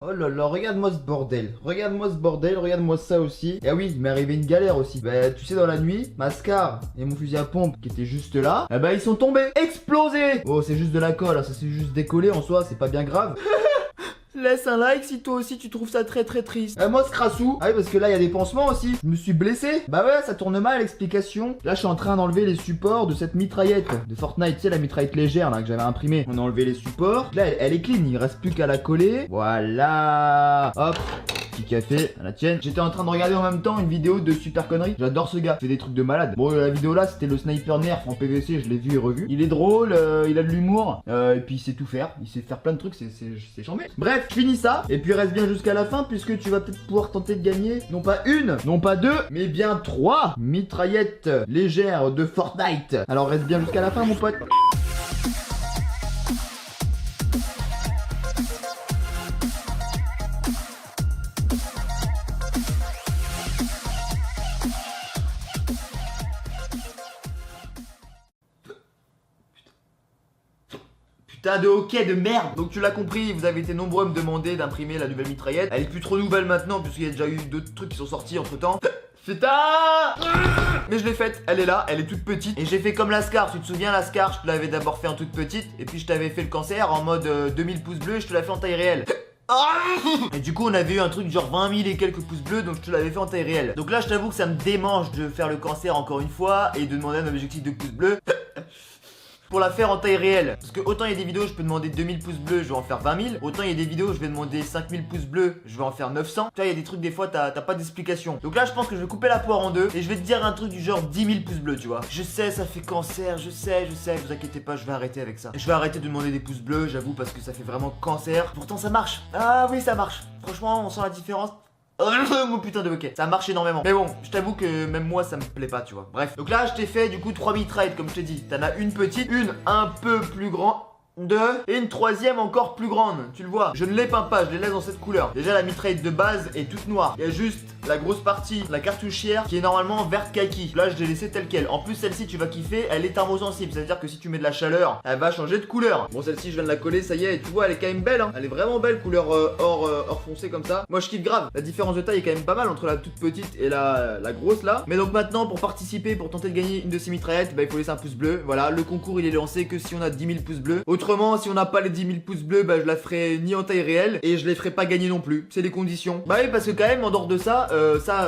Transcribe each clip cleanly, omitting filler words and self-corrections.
Oh là là, regarde-moi ce bordel. Regarde-moi ce bordel, regarde-moi ça aussi. Et ah oui, il m'est arrivé une galère aussi. Bah, tu sais, dans la nuit, ma Scar et mon fusil à pompe qui étaient juste là, bah, ils sont tombés, explosés. Oh, c'est juste de la colle, hein, ça s'est juste décollé en soi, c'est pas bien grave. Laisse un like si toi aussi tu trouves ça très très triste. Moi ce crassou. Ah oui parce que là il y a des pansements aussi. Je me suis blessé. Bah ouais ça tourne mal l'explication. Là je suis en train d'enlever les supports de cette mitraillette de Fortnite. Tu sais la mitraillette légère là que j'avais imprimée. On a enlevé les supports. Là elle est clean. Il reste plus qu'à la coller. Voilà. Hop. Petit café à la tienne. J'étais en train de regarder en même temps une vidéo de Super Connery. J'adore ce gars, il fait des trucs de malade. Bon, la vidéo là, c'était le sniper nerf en PVC, je l'ai vu et revu. Il est drôle, il a de l'humour, et puis il sait tout faire. Il sait faire plein de trucs, c'est chambé. Bref, je finis ça, et puis reste bien jusqu'à la fin, puisque tu vas peut-être pouvoir tenter de gagner, non pas une, non pas deux, mais bien 3 mitraillettes légères de Fortnite. Alors reste bien jusqu'à la fin, mon pote. Putain de hockey de merde. Donc tu l'as compris, vous avez été nombreux à me demander d'imprimer la nouvelle mitraillette. Elle est plus trop nouvelle maintenant puisqu'il y a déjà eu d'autres trucs qui sont sortis entre temps. Putain. Mais je l'ai faite, elle est là, elle est toute petite. Et j'ai fait comme la Scar, tu te souviens la Scar, je te l'avais d'abord fait en toute petite. Et puis je t'avais fait le cancer en mode 2000 pouces bleus et je te l'ai fait en taille réelle. Et du coup on avait eu un truc genre 20 000 et quelques pouces bleus, donc je te l'avais fait en taille réelle. Donc là je t'avoue que ça me démange de faire le cancer encore une fois et de demander un objectif de pouces bleus pour la faire en taille réelle. Parce que autant il y a des vidéos je peux demander 2000 pouces bleus, je vais en faire 20 000. Autant il y a des vidéos je vais demander 5000 pouces bleus, je vais en faire 900. Tu vois il y a des trucs des fois t'as pas d'explication. Donc là je pense que je vais couper la poire en deux et je vais te dire un truc du genre 10 000 pouces bleus tu vois. Je sais ça fait cancer, je sais, vous inquiétez pas, je vais arrêter avec ça. Je vais arrêter de demander des pouces bleus j'avoue parce que ça fait vraiment cancer. Pourtant ça marche. Ah oui ça marche. Franchement on sent la différence. Mon putain de hockey, ça marche énormément. Mais bon, je t'avoue que même moi ça me plaît pas, tu vois. Bref, donc là je t'ai fait du coup 3 mitraillettes comme je t'ai dit. T'en as une petite, une un peu plus grande et une troisième encore plus grande. Tu le vois, je ne les peins pas, je les laisse dans cette couleur. Déjà la mitraillette de base est toute noire. Il y a juste la grosse partie, la cartouchière qui est normalement verte kaki. Là je l'ai laissée telle quelle. En plus celle-ci tu vas kiffer, elle est thermosensible. C'est à dire que si tu mets de la chaleur, elle va changer de couleur. Bon celle-ci je viens de la coller, ça y est. Et tu vois elle est quand même belle hein. Elle est vraiment belle, couleur or foncé comme ça. Moi je kiffe grave. La différence de taille est quand même pas mal entre la toute petite et la grosse là. Mais donc maintenant pour participer, pour tenter de gagner une de ces mitraillettes, bah il faut laisser un pouce bleu. Voilà, le concours il est lancé que si on a 10 000 pouces bleus. Autrement si on n'a pas les 10 000 pouces bleus, bah je la ferai ni en taille réelle et je les ferai pas gagner non plus. C'est les conditions. Bah oui parce que quand même en dehors de ça,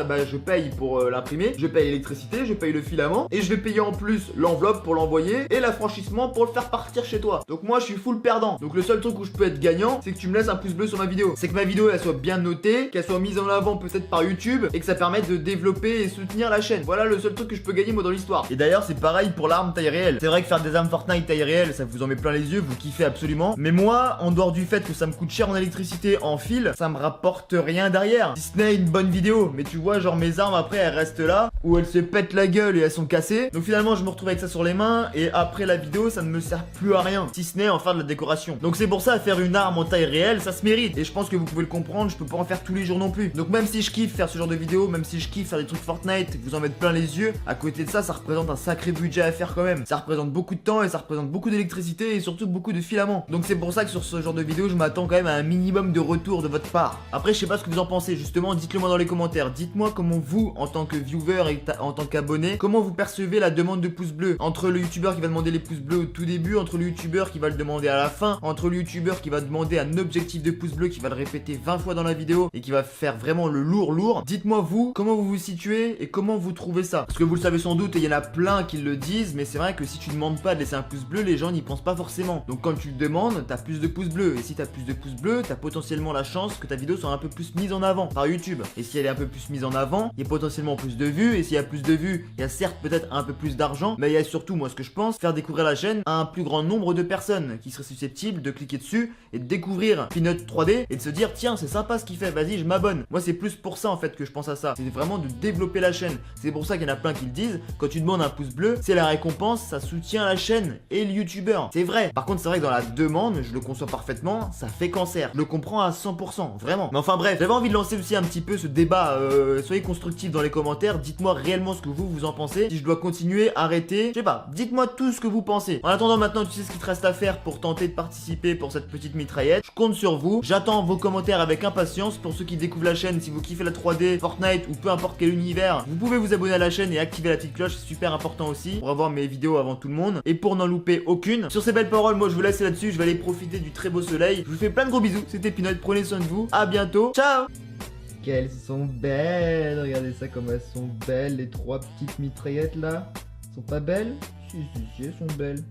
bah je paye pour l'imprimer, je paye l'électricité, je paye le filament et je vais payer en plus l'enveloppe pour l'envoyer et l'affranchissement pour le faire partir chez toi. Donc moi je suis full perdant. Donc le seul truc où je peux être gagnant, c'est que tu me laisses un pouce bleu sur ma vidéo. C'est que ma vidéo elle soit bien notée, qu'elle soit mise en avant peut-être par YouTube et que ça permette de développer et soutenir la chaîne. Voilà le seul truc que je peux gagner moi dans l'histoire. Et d'ailleurs c'est pareil pour l'arme taille réelle. C'est vrai que faire des armes Fortnite taille réelle, ça vous en met plein les yeux, vous kiffez absolument. Mais moi, en dehors du fait que ça me coûte cher en électricité en fil, ça me rapporte rien derrière. Si ce n'est une bonne vidéo. Mais tu vois genre mes armes après elles restent là où elles se pètent la gueule et elles sont cassées. Donc finalement je me retrouve avec ça sur les mains et après la vidéo ça ne me sert plus à rien. Si ce n'est en faire de la décoration. Donc c'est pour ça faire une arme en taille réelle ça se mérite. Et je pense que vous pouvez le comprendre, je peux pas en faire tous les jours non plus. Donc même si je kiffe faire ce genre de vidéo, même si je kiffe faire des trucs Fortnite, vous en mettre plein les yeux, à côté de ça ça représente un sacré budget à faire quand même. Ça représente beaucoup de temps et ça représente beaucoup d'électricité et surtout beaucoup de filaments. Donc c'est pour ça que sur ce genre de vidéo je m'attends quand même à un minimum de retour de votre part. Après je sais pas ce que vous en pensez justement, dites-le moi dans les commentaires. Dites-moi comment vous en tant que viewer et en tant qu'abonné, comment vous percevez la demande de pouces bleus entre le youtubeur qui va demander les pouces bleus au tout début, entre le youtubeur qui va le demander à la fin, entre le youtubeur qui va demander un objectif de pouces bleus qui va le répéter 20 fois dans la vidéo et qui va faire vraiment le lourd. Dites-moi vous comment vous vous situez et comment vous trouvez ça. Parce que vous le savez sans doute et il y en a plein qui le disent, mais c'est vrai que si tu demandes pas de laisser un pouce bleu, les gens n'y pensent pas forcément. Donc quand tu le demandes, t'as plus de pouces bleus. Et si t'as plus de pouces bleus, t'as potentiellement la chance que ta vidéo soit un peu plus mise en avant par YouTube. Et si elle est un peu plus mise en avant, il y a potentiellement plus de vues. Et s'il y a plus de vues, il y a certes peut-être un peu plus d'argent, mais il y a surtout, moi ce que je pense, faire découvrir la chaîne à un plus grand nombre de personnes qui seraient susceptibles de cliquer dessus et de découvrir Peanut 3D et de se dire tiens c'est sympa ce qu'il fait, vas-y je m'abonne. Moi c'est plus pour ça en fait que je pense à ça. C'est vraiment de développer la chaîne. C'est pour ça qu'il y en a plein qui le disent. Quand tu demandes un pouce bleu, c'est la récompense, ça soutient la chaîne et le youtubeur. C'est vrai. Par contre contre, c'est vrai que dans la demande, je le conçois parfaitement, ça fait cancer. Je le comprends à 100%, vraiment. Mais enfin bref, j'avais envie de lancer aussi un petit peu ce débat. Soyez constructifs dans les commentaires, dites-moi réellement ce que vous en pensez. Si je dois continuer, arrêter, je sais pas, dites-moi tout ce que vous pensez. En attendant, maintenant, tu sais ce qu'il te reste à faire pour tenter de participer pour cette petite mitraillette. Je compte sur vous, j'attends vos commentaires avec impatience. Pour ceux qui découvrent la chaîne, si vous kiffez la 3D, Fortnite ou peu importe quel univers, vous pouvez vous abonner à la chaîne et activer la petite cloche, c'est super important aussi pour avoir mes vidéos avant tout le monde et pour n'en louper aucune. Sur ces belles paroles, moi je vous laisse là-dessus, je vais aller profiter du très beau soleil. Je vous fais plein de gros bisous, c'était Peanut, prenez soin de vous, à bientôt, ciao. Qu'elles sont belles, regardez ça comme elles sont belles, les 3 petites mitraillettes là. Elles sont pas belles? Si, elles sont belles.